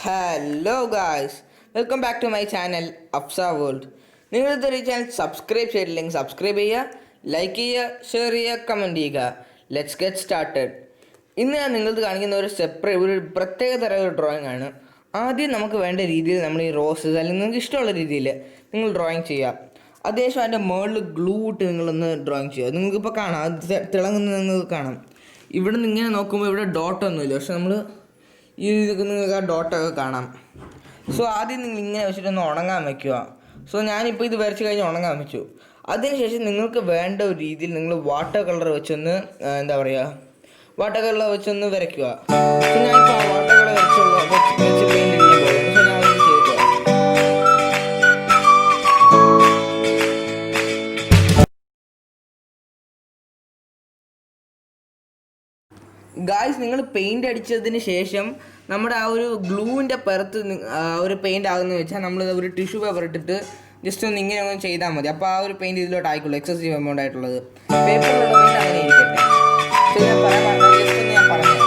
Hello guys, welcome back to my channel Afsa World. നിങ്ങൾ ഇതുവരെ channel subscribe ചെയ്തില്ലെങ്കിൽ subscribe ചെയ്യുക, ലൈക്ക് ചെയ്യുക, ഷെയർ ചെയ്യുക, കമൻറ്റ് ചെയ്യുക. Let's get started. ഇന്ന് ഞാൻ നിങ്ങൾക്ക് കാണിക്കുന്ന ഒരു പ്രത്യേക തരം ഒരു ഡ്രോയിങ് ആണ്. ആദ്യം നമുക്ക് വേണ്ട രീതിയിൽ നമ്മൾ ഈ റോസസ് അല്ലെങ്കിൽ നിങ്ങൾക്ക് ഇഷ്ടമുള്ള രീതിയിൽ നിങ്ങൾ ഡ്രോയിങ് ചെയ്യുക. അതേശം അതിൻ്റെ മുകളിൽ ഗ്ലൂ ഇട്ട് നിങ്ങളൊന്ന് ഡ്രോയിങ് ചെയ്യുക. നിങ്ങൾക്കിപ്പോൾ കാണാം, അത് തിളങ്ങുന്നത് നിങ്ങൾക്ക് കാണാം. ഇവിടെ നിന്ന് ഇങ്ങനെ നോക്കുമ്പോൾ ഇവിടെ ഡോട്ടൊന്നുമില്ല, പക്ഷെ നമ്മൾ ഈ ഇതൊക്കെ നിങ്ങൾക്ക് ആ ഡോട്ടൊക്കെ കാണാം. സോ ആദ്യം നിങ്ങൾ ഇങ്ങനെ വെച്ചിട്ടൊന്ന് ഉണങ്ങാൻ വയ്ക്കുക. സോ ഞാനിപ്പോൾ ഇത് വരച്ച് കഴിഞ്ഞ് ഉണങ്ങാൻ വെച്ചു. അതിനുശേഷം നിങ്ങൾക്ക് വേണ്ട ഒരു രീതിയിൽ നിങ്ങൾ വാട്ടർ കളർ വെച്ചൊന്ന് വാട്ടർ കളർ വെച്ചൊന്ന് വരയ്ക്കുക. സോ ഞാനിപ്പോൾ ആ വാട്ടർ കളർ വെച്ച് പെയിൻറ്റ് ചെയ്യാൻ പോകുന്നു. സോ ഞാൻ ഒന്ന് ചെയ്തു. ഗായ്സ്, നിങ്ങൾ പെയിൻ്റ് അടിച്ചതിന് ശേഷം നമ്മുടെ ആ ഒരു ഗ്ലൂവിൻ്റെ പുറത്ത് ഒരു പെയിൻ്റ് ആകുന്നത് വെച്ചാൽ നമ്മൾ ഒരു ടിഷ്യൂ പേപ്പർ ഇട്ടിട്ട് ജസ്റ്റ് ഒന്ന് ഇങ്ങനെ ഒന്ന് ചെയ്താൽ മതി. അപ്പോൾ ആ ഒരു പെയിൻറ്റ് ഇതിലോട്ട് ആയിക്കോളൂ. എക്സസീവ് എമൗണ്ട് ആയിട്ടുള്ളത് പേപ്പറിലുള്ള പെയിൻറ്റ് അങ്ങനെ ഇരിക്കട്ടെ. സോ ഞാൻ പറഞ്ഞത് ജസ്റ്റ് ഒന്ന് ഞാൻ പറഞ്ഞു.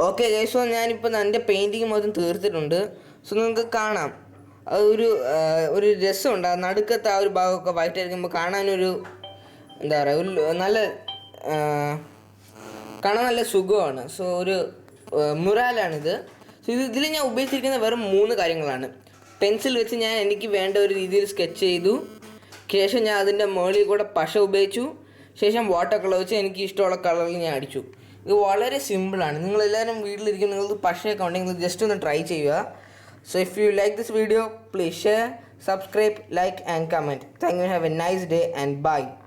ഓക്കെ ഗൈസ്, സോ ഞാനിപ്പോൾ എൻ്റെ പെയിൻറ്റിങ് മൊത്തം തീർത്തിട്ടുണ്ട്. സോ നിങ്ങൾക്ക് കാണാം ഒരു രസമുണ്ട്. ആ നടുക്കത്തെ ആ ഒരു ഭാഗമൊക്കെ വൈറ്റ് ആയിരിക്കുമ്പോൾ കാണാനൊരു എന്താ പറയുക, ഒരു നല്ല കാണാൻ നല്ല സുഖമാണ്. സോ ഒരു മുറാലാണിത്. സോ ഇതിൽ ഞാൻ ഉപയോഗിച്ചിരിക്കുന്ന വെറും 3 കാര്യങ്ങളാണ്. പെൻസിൽ വെച്ച് ഞാൻ എനിക്ക് വേണ്ട ഒരു രീതിയിൽ സ്കെച്ച് ചെയ്തു. ശേഷം ഞാൻ അതിൻ്റെ മുകളിൽ കൂടെ പശ ഉപയോഗിച്ചു. ശേഷം വാട്ടർ കളർ വെച്ച് എനിക്ക് ഇഷ്ടമുള്ള കളറിൽ ഞാൻ അടിച്ചു. ഇത് വളരെ സിമ്പിളാണ്. നിങ്ങളെല്ലാവരും വീട്ടിലിരിക്കും, നിങ്ങൾക്ക് പശയൊക്കെ ഉണ്ടെങ്കിൽ ജസ്റ്റ് ഒന്ന് ട്രൈ ചെയ്യുക. So if you like this video, please share, subscribe, like and comment. Thank you. Have a nice day and bye.